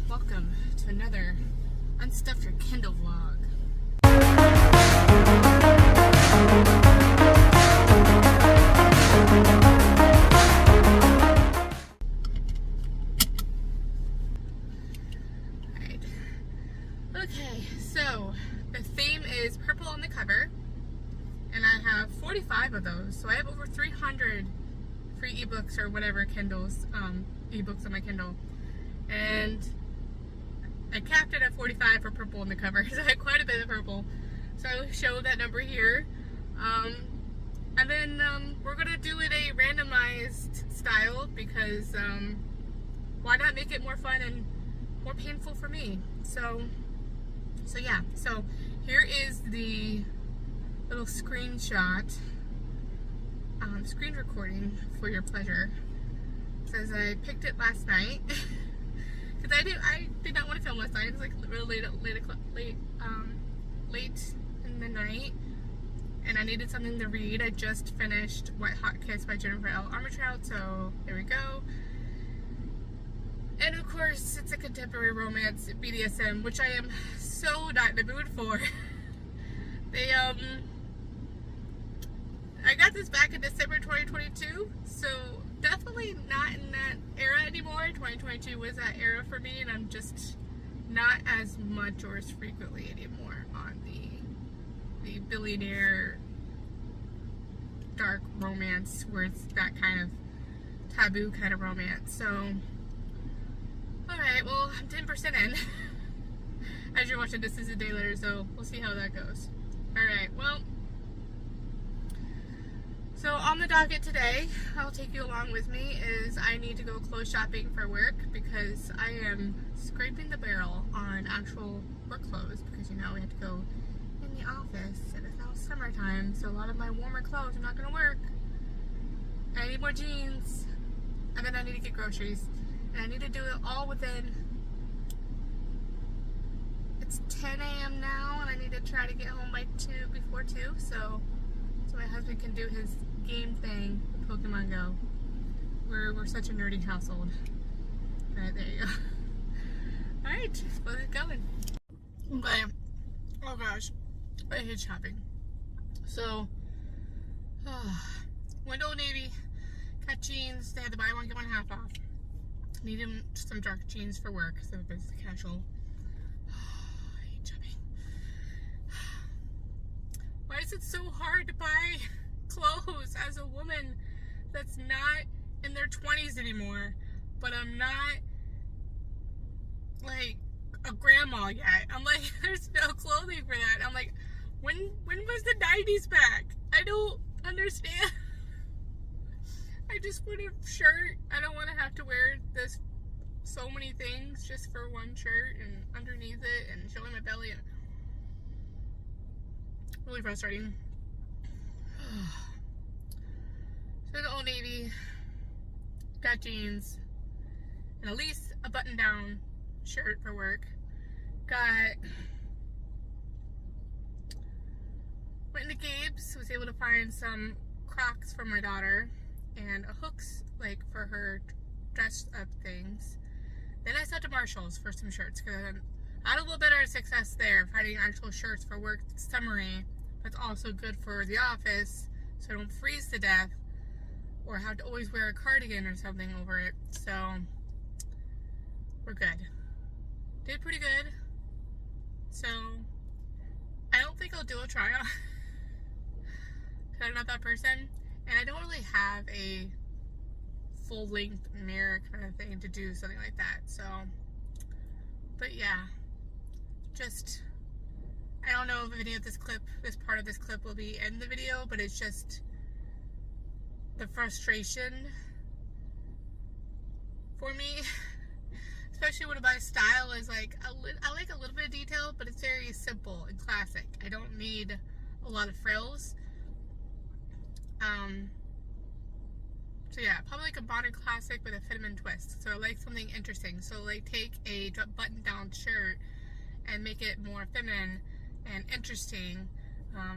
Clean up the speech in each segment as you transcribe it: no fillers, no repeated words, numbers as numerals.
welcome to another Unstuff Your Kindle vlog. Alright. Okay, so the theme is purple on the cover, and I have 45 of those, so I have over 300 free ebooks or whatever Kindles, ebooks on my Kindle. And I capped it at 45 for purple on the cover, so I had quite a bit of purple. So I'll show that number here. And then we're going to do it a randomized style because why not make it more fun and more painful for me? So yeah, so here is the little screenshot, screen recording for your pleasure. It says I picked it last night. Because I did not want to film last night. It was like really late in the night, and I needed something to read. I just finished Wet Hot Kiss by Jennifer L. Armentrout, so there we go. And of course, it's a contemporary romance, BDSM, which I am so not in the mood for. I got this back in December 2022, so definitely not in that era anymore. 2022 was that era for me, and I'm just not as much or as frequently anymore on the billionaire dark romance where it's that kind of taboo kind of romance. So, alright, well, I'm 10% in. As you're watching, this is a day later, so we'll see how that goes. Alright, well, so on the docket today, I'll take you along with me, is I need to go clothes shopping for work because I am scraping the barrel on actual work clothes because, you know, we have to go in the office and it's now summertime, so a lot of my warmer clothes are not going to work. And I need more jeans, and then I need to get groceries, and I need to do it all within, it's 10 a.m. now, and I need to try to get home by before 2, so my husband can do his game thing with Pokemon Go. We're such a nerdy household. Alright, there you go. Alright, let's get going. Okay. Oh gosh. I hate shopping. So, went to Old Navy, got jeans. They had the buy one, get one half off. Needed some dark jeans for work, so it's casual. I hate shopping. Why is it so hard to buy clothes as a woman that's not in their 20s anymore? But I'm not like a grandma yet. I'm like, there's no clothing for that. I'm like, when was the 90s back? I don't understand. I just want a shirt. I don't want to have to wear this so many things just for one shirt and underneath it and showing my belly and really frustrating. So the Old Navy, got jeans, and at least a button-down shirt for work. Went into Gabe's, was able to find some Crocs for my daughter, and a hooks, like, for her dress-up things. Then I sat to Marshall's for some shirts, because I had a little better success there, finding actual shirts for work that's summery, but also good for the office, so I don't freeze to death, or have to always wear a cardigan or something over it. So, we're good. Did pretty good. So, I don't think I'll do a try-on, because I'm not that person, and I don't really have a full-length mirror kind of thing to do something like that, so, but yeah, just, I don't know if any of this part of this clip will be in the video, but it's just the frustration for me, especially when my style is like, I like a little bit of detail, but it's very simple and classic. I don't need a lot of frills. So yeah, probably like a modern classic with a feminine twist. So I like something interesting. So like take a button-down shirt and make it more feminine and interesting,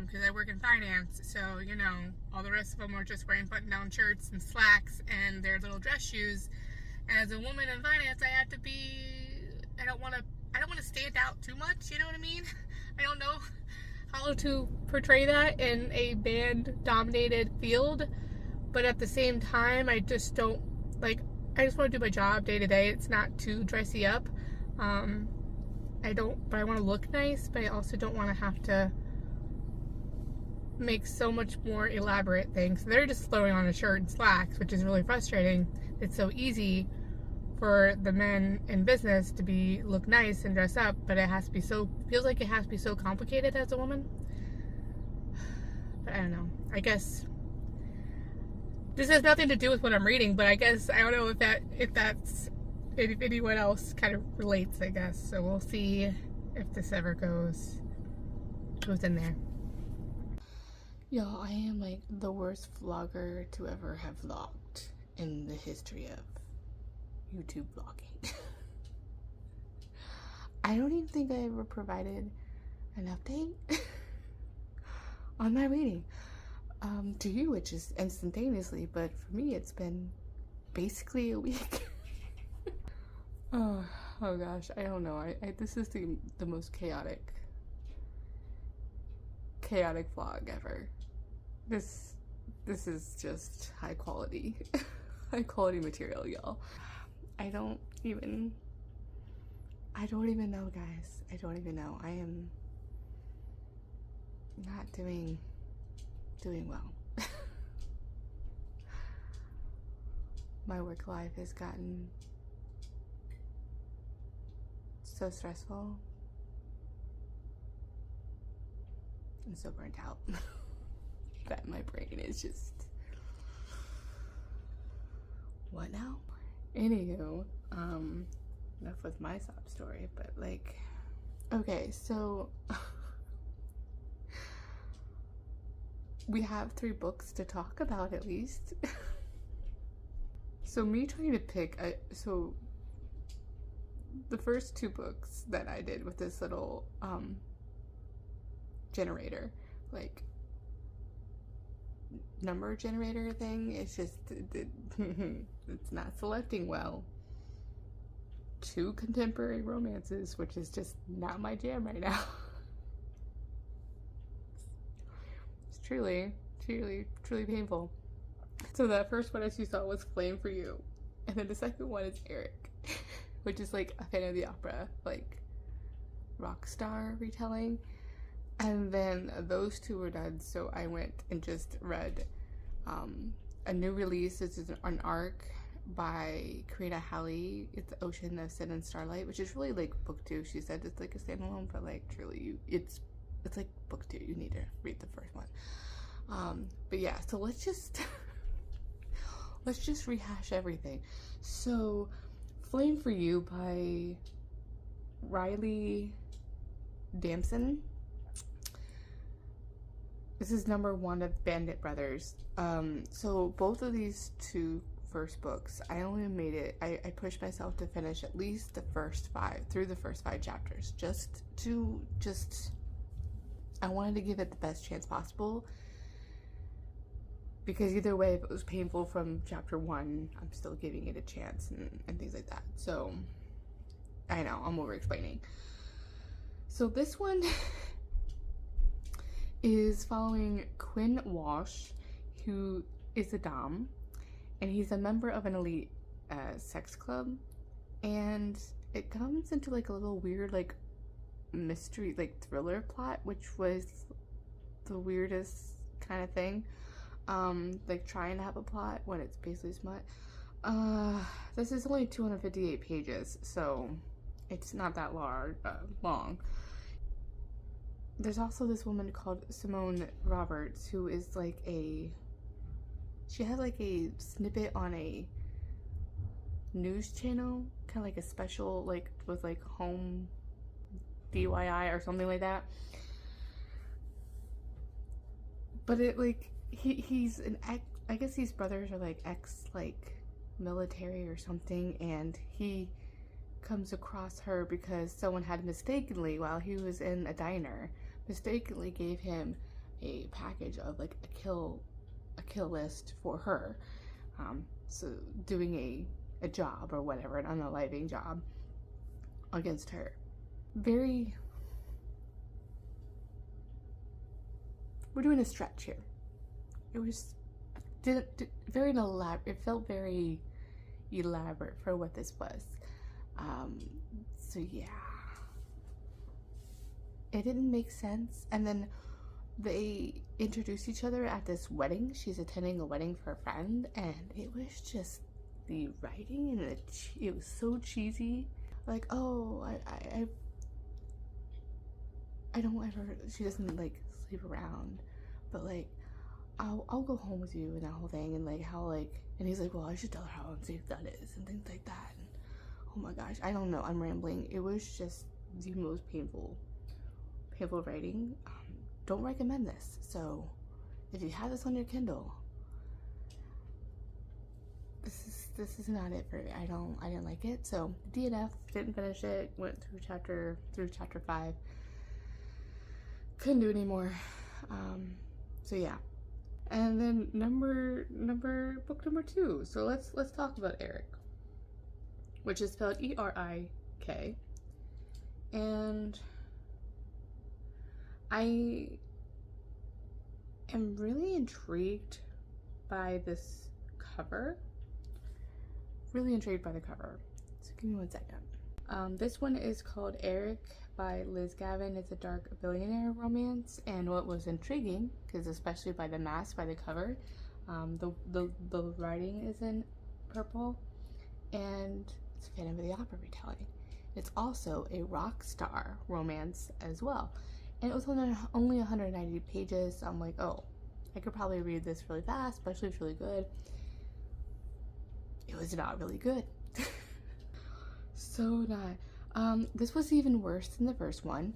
because I work in finance, so, you know, all the rest of them are just wearing button-down shirts and slacks and their little dress shoes, and as a woman in finance, I have to be stand out too much, you know what I mean? I don't know how to portray that in a band-dominated field, but at the same time, I just don't, like, I just want to do my job day to day. It's not too dressy up. But I want to look nice, but I also don't want to have to make so much more elaborate things. They're just throwing on a shirt and slacks, which is really frustrating. It's so easy for the men in business to look nice and dress up, but it has to be feels like it has to be so complicated as a woman. But I don't know. I guess this has nothing to do with what I'm reading, but I guess I don't know if anyone else kind of relates, I guess. So we'll see if this ever goes in there. Y'all, I am like the worst vlogger to ever have vlogged in the history of YouTube vlogging. I don't even think I ever provided an update on my reading to you, which is instantaneously, but for me it's been basically a week. oh gosh, I don't know. This is the most chaotic vlog ever. This is just high quality material, y'all. I don't even know, guys. I don't even know. I am not doing well. My work life has gotten so stressful and so burnt out that my brain is just, what now? Anywho, enough with my sob story, but like, okay, so we have 3 books to talk about at least. So me trying to pick, so the first 2 books that I did with this little generator, like number generator thing, it's just it's not selecting well. 2 contemporary romances, which is just not my jam right now. It's truly painful. So that first one, as you saw, was Flame for You, and then the second one is Eric, which is like a Phantom of the Opera, like rock star retelling. And then those 2 were done, so I went and just read a new release. This is an arc by Karina Halley. It's Ocean of Sin and Starlight, which is really like book 2. She said it's like a standalone, but like truly, it's like book 2. You need to read the first one. But yeah, so let's just rehash everything. So, Flame for You by Riley Damson. This is number 1 of Bandit Brothers. So both of these 2 first books, I only made it, I pushed myself to finish at least the first 5 chapters, I wanted to give it the best chance possible, because either way, if it was painful from chapter 1, I'm still giving it a chance and things like that. So I know I'm over explaining. So this one is following Quinn Walsh, who is a dom, and he's a member of an elite sex club, and it comes into like a little weird like mystery, like thriller plot, which was the weirdest kind of thing. Like trying to have a plot when it's basically smut. This is only 258 pages, so it's not that long. There's also this woman called Simone Roberts, who is like she has like a snippet on a news channel, kind of like a special, like with like home DIY or something like that. But it like he's an ex, I guess these brothers are like ex like military or something, and he comes across her because someone had mistakenly, while he was in a diner, mistakenly gave him a package of like a kill list for her. So doing a job or whatever, an unaliving job against her. very, we're doing a stretch here. It was very elaborate. It felt very elaborate for what this was. So yeah, it didn't make sense. And then they introduced each other at this wedding. She's attending a wedding for a friend, and it was just the writing, and it was so cheesy. Like, oh, I don't ever, she doesn't like sleep around, but like, I'll go home with you, and that whole thing, and like how like, and he's like, well, I should tell her how unsafe that is, and things like that. And oh my gosh, I don't know, I'm rambling. It was just the most painful writing. Don't recommend this. So if you have this on your Kindle, this is not it for me. I didn't like it. So DNF, didn't finish it, went through chapter 5, couldn't do anymore. So yeah. And then book number 2. So let's talk about Eric, which is spelled E-R-I-K. And I am really intrigued by this cover. Really intrigued by the cover. So give me 1 second. This one is called Eric by Liz Gavin. It's a dark billionaire romance, and what was intriguing, because especially by the mask, by the cover, the writing is in purple, and it's a Phantom of the Opera retelling. It's also a rock star romance as well, and it was only 190 pages. So I'm like, oh, I could probably read this really fast, especially if it's really good. It was not really good. So not. This was even worse than the first one.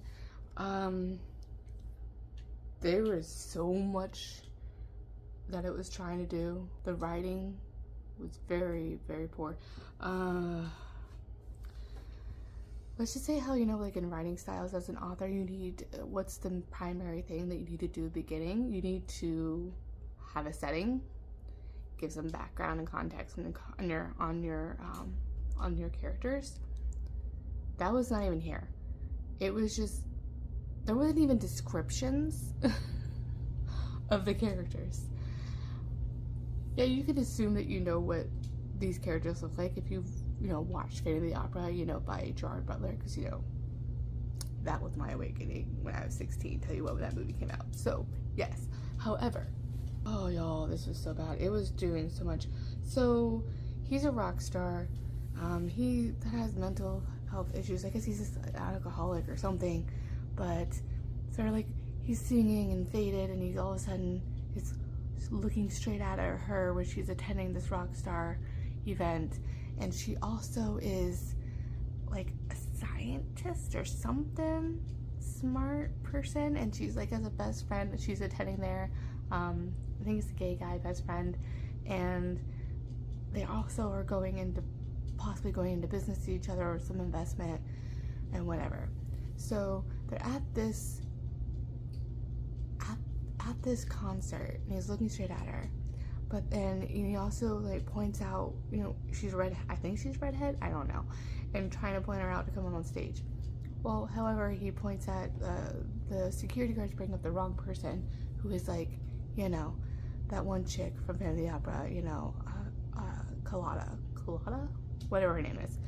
There was so much that it was trying to do. The writing was very, very poor. Let's just say how, you know, like in writing styles as an author, you need, what's the primary thing that you need to do at the beginning? You need to have a setting, give some background and context on your characters. That was not even here. It was just, there wasn't even descriptions of the characters. Yeah, you could assume that you know what these characters look like if you've, you know, watched Phantom of the Opera, you know, by Gerard Butler, because, you know, that was my awakening when I was 16. Tell you what, when that movie came out. So, yes. However, oh, y'all, this was so bad. It was doing so much. So, he's a rock star. He has mental health issues. I guess he's just an alcoholic or something. But, sort of like, he's singing and faded, and he's all of a sudden, he's looking straight at her when she's attending this rock star event. And she also is like a scientist or something, smart person, and she's like as a best friend that she's attending there. I think it's a gay guy best friend, and they also are possibly going into business to each other or some investment and whatever. So they're at this concert, and he's looking straight at her. But then he also like points out, you know, she's red. I think she's redhead. I don't know, and trying to point her out to come on stage. Well, however, he points at the security guards bring up the wrong person, who is like, you know, that one chick from Phantom of the Opera, you know, Collab, whatever her name is,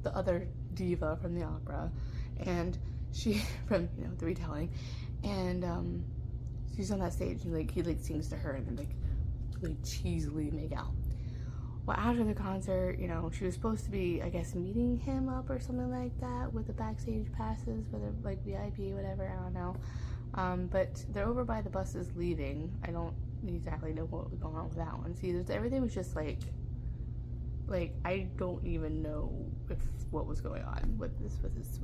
the other diva from the opera, and she from, you know, the retelling, and she's on that stage, and he sings to her, and then really cheesily make out. Well, after the concert, you know, she was supposed to be, I guess, meeting him up or something like that with the backstage passes, whether like VIP, whatever, I don't know. But they're over by the buses leaving. I don't exactly know what was going on with that one. See, everything was just like I don't even know what was going on with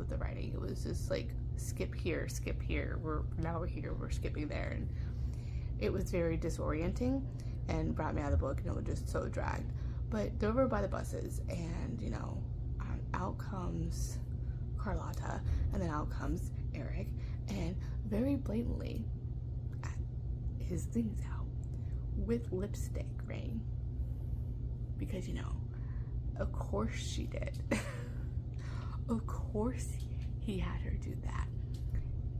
the writing. It was just like skip here, now we're here, we're skipping there, and it was very disorienting and brought me out of the book, and it was just so dragged. But they're over by the buses, and you know, out comes Carlotta, and then out comes Eric, and very blatantly his things out with lipstick, Rain, because, you know, of course she did. of course he had her do that.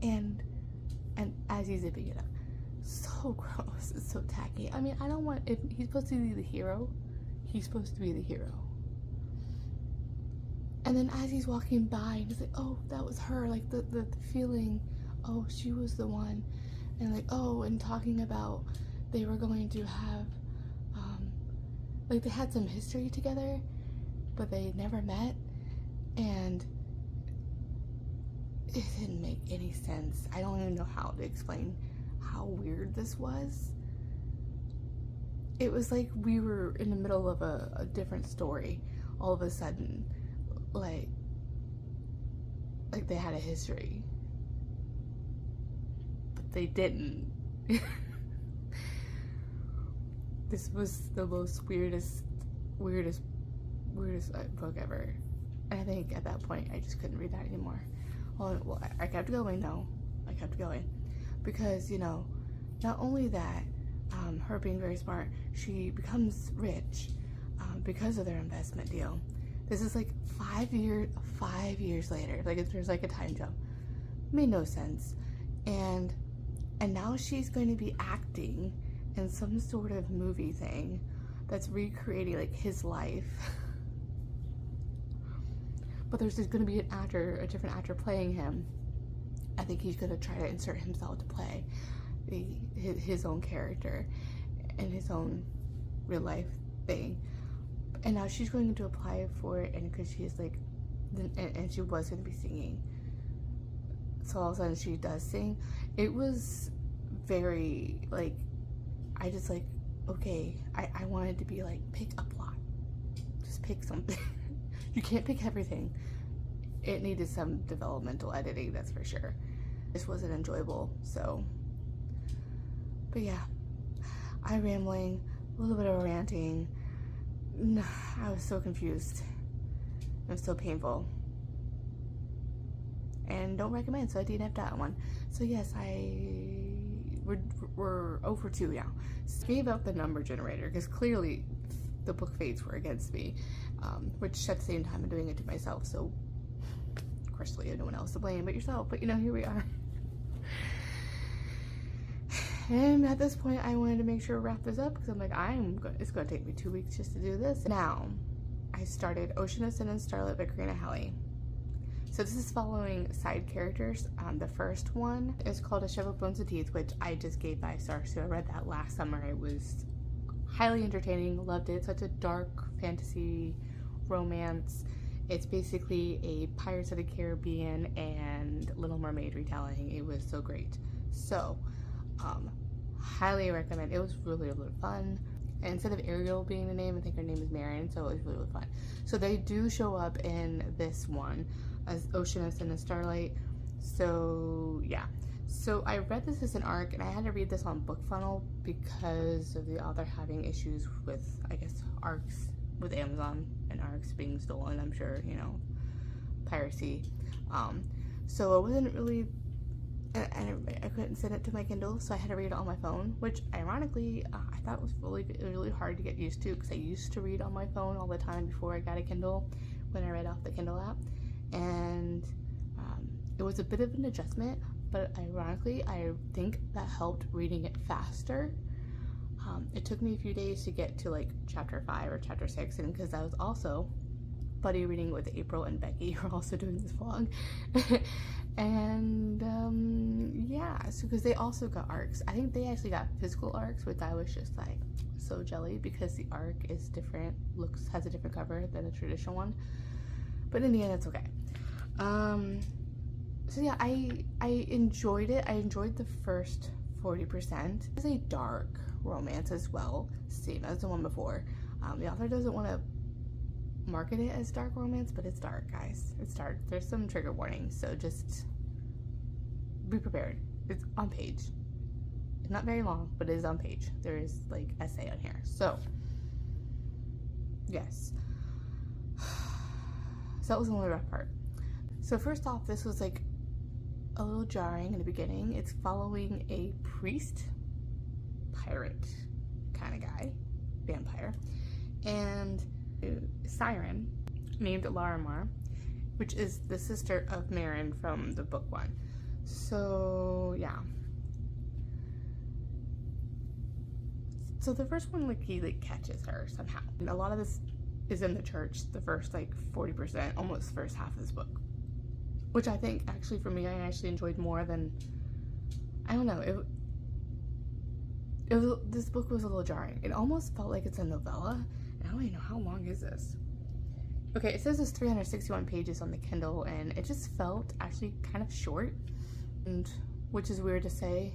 And as he's zipping it up, so gross, it's so tacky. I mean, I don't want, if he's supposed to be the hero, he's supposed to be the hero. And then as he's walking by, he's like, oh, that was her, like the feeling, oh, she was the one. And like, oh, and talking about they were going to have, like they had some history together, but they never met, and it didn't make any sense. I don't even know how to explain how weird this was. It was like we were in the middle of a different story all of a sudden, like they had a history, but they didn't. This was the most weirdest book ever. And I think at that point I just couldn't read that anymore. Well, I kept going though. I kept going because, you know, not only that, her being very smart, she becomes rich because of their investment deal. This is like 5 years later. Like there's like a time jump. Made no sense. And now she's going to be acting in some sort of movie thing that's recreating like his life. But there's going to be a different actor playing him. I think he's going to try to insert himself to play his own character and his own real life thing. And now she's going to apply for it, and because she's like, and she was going to be singing. So all of a sudden she does sing. It was very like, I just like, okay, I wanted to be like, pick a plot. Just pick something. You can't pick everything. It needed some developmental editing, that's for sure. This wasn't enjoyable, so. But yeah, rambling, a little bit of ranting. I was so confused. It was so painful. And don't recommend, so I DNF'd that one. So yes, we're over 2 now. Gave up the number generator because clearly the book fates were against me, which at the same time I'm doing it to myself, so of course you have no one else to blame but yourself, but you know, here we are. And at this point I wanted to make sure to wrap this up because I'm like, it's going to take me 2 weeks just to do this. Now I started Ocean of Sin and Starlight by Karina Halley. So this is following side characters. The first one is called A Chef of Bones and Teeth, which I just gave 5 stars. So I read that last summer. It was highly entertaining, loved it. Such a dark fantasy romance. It's basically a Pirates of the Caribbean and Little Mermaid retelling. It was so great. So, highly recommend. It was really, really fun. And instead of Ariel being the name, I think her name is Marion, so it was really, really fun. So they do show up in this one as Ocean of Sin and Starlight. So yeah. So I read this as an ARC, and I had to read this on BookFunnel because of the author having issues with, I guess, ARCs with Amazon and ARCs being stolen. I'm sure, you know, piracy. So it wasn't really, I couldn't send it to my Kindle, so I had to read it on my phone, which ironically I thought was really hard to get used to because I used to read on my phone all the time before I got a Kindle when I read off the Kindle app, and it was a bit of an adjustment, but ironically I think that helped reading it faster. It took me a few days to get to like chapter 5 or chapter 6, and because I was also buddy reading with April and Becky, who are also doing this vlog. And yeah, so because they also got ARCs. I think they actually got physical ARCs, which I was just like so jelly because the ARC is different, has a different cover than a traditional one. But in the end, it's okay. So yeah, I enjoyed it. I enjoyed the first 40%. It's a dark romance as well, same as the one before. The author doesn't want to market it as dark romance, but it's dark, guys. It's dark. There's some trigger warnings, so just be prepared. It's on page. It's not very long, but it is on page. There is like essay on here. So yes. So that was the only rough part. So first off, this was like a little jarring in the beginning. It's following a priest, pirate kind of guy, vampire, and a siren named Larimar, which is the sister of Marin from the book one. So yeah. So the first one, like, he like catches her somehow. And a lot of this is in the church, the first like 40%, almost the first half of this book. Which I think actually for me, I actually enjoyed more than, I don't know, this book was a little jarring. It almost felt like it's a novella. And I don't even know, how long is this? Okay, it says it's 361 pages on the Kindle, and it just felt actually kind of short, and which is weird to say.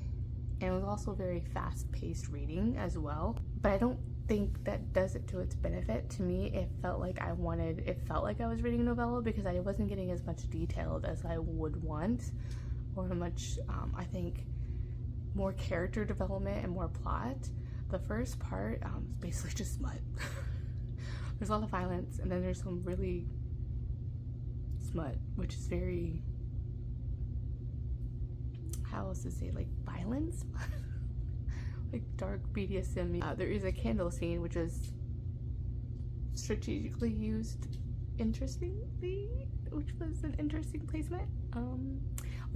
And it was also very fast-paced reading as well. But I don't think that does it to its benefit. To me, it felt like I was reading a novella because I wasn't getting as much detailed as I would want, or much, I think, more character development and more plot. The first part is basically just smut. There's a lot of violence, and then there's some really smut, which is very, how else to say, like violence? Like dark BDSM. There is a candle scene, which is strategically used interestingly, which was an interesting placement.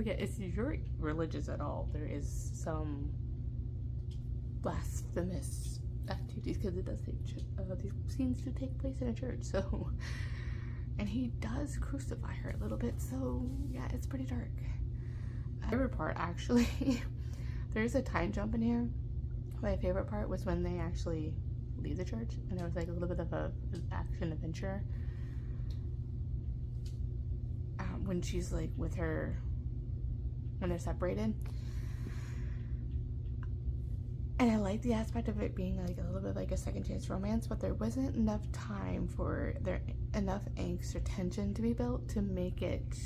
Okay, if you're religious at all, there is some blasphemous activities, because it does take these scenes to take place in a church. So, and he does crucify her a little bit. So yeah, it's pretty dark. My favorite part, actually, there's a time jump in here. My favorite part was when they actually leave the church, and there was like a little bit of an action adventure. When she's like with her, when they're separated. And I like the aspect of it being like a little bit like a second chance romance, but there wasn't enough time for enough angst or tension to be built to make it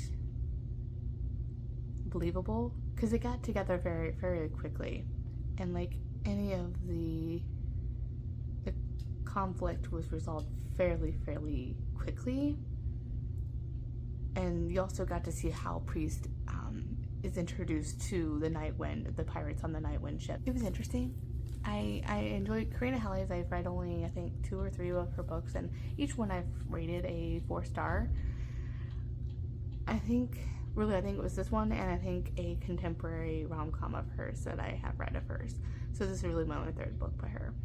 believable, because it got together very, very quickly, and like any of the conflict was resolved fairly quickly. And you also got to see how Priest is introduced to the Nightwind, the pirates on the Nightwind ship. It was interesting. I enjoyed Karina Helly's. I've read only, I think, 2 or 3 of her books, and each one I've rated a 4-star. I think it was this one, and I think a contemporary rom-com of hers that I have read of hers. So this is really my only 3rd book by her.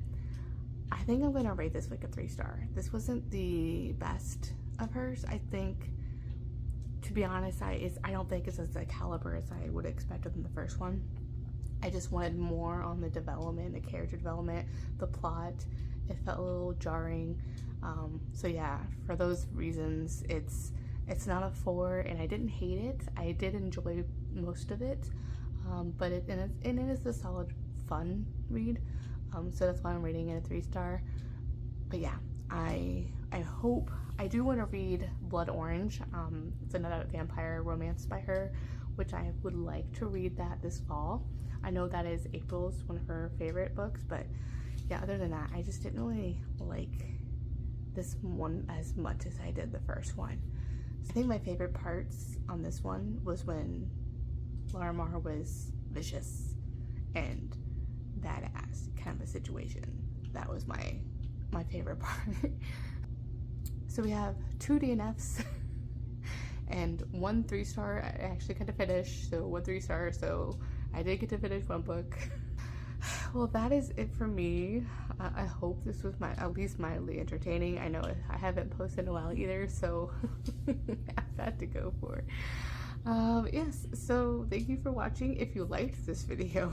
I think I'm gonna rate this like a 3-star. This wasn't the best of hers. I think, to be honest, I don't think it's as a caliber as I would expect in the first one. I just wanted more on the development, the character development, the plot. It felt a little jarring. So yeah, for those reasons, it's not a 4, and I didn't hate it. I did enjoy most of it, but it is a solid, fun read. So that's why I'm rating it a 3-star. But yeah, I hope, I do want to read Blood Orange. It's another vampire romance by her, which I would like to read that this fall. I know that is April's one of her favorite books, but yeah, other than that, I just didn't really like this one as much as I did the first one. So I think my favorite parts on this one was when Larimar was vicious and badass kind of a situation. That was my favorite part. So we have 2 DNFs and 1 3-star. I actually got to finish, so 1 3-star, so I did get to finish 1 book. Well, that is it for me. I hope this was at least mildly entertaining. I know I haven't posted in a while either, so I have that to go for. Yes, so thank you for watching. If you liked this video,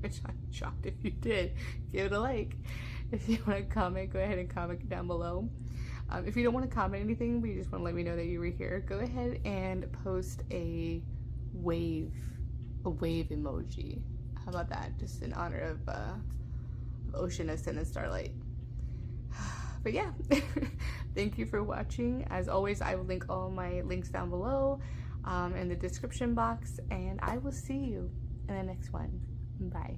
which I'm shocked if you did, give it a like. If you want to comment, go ahead and comment down below. If you don't want to comment anything, but you just want to let me know that you were here, go ahead and post a wave emoji. How about that? Just in honor of Oceanus and Starlight. But yeah, thank you for watching. As always, I will link all my links down below in the description box, and I will see you in the next one. Bye.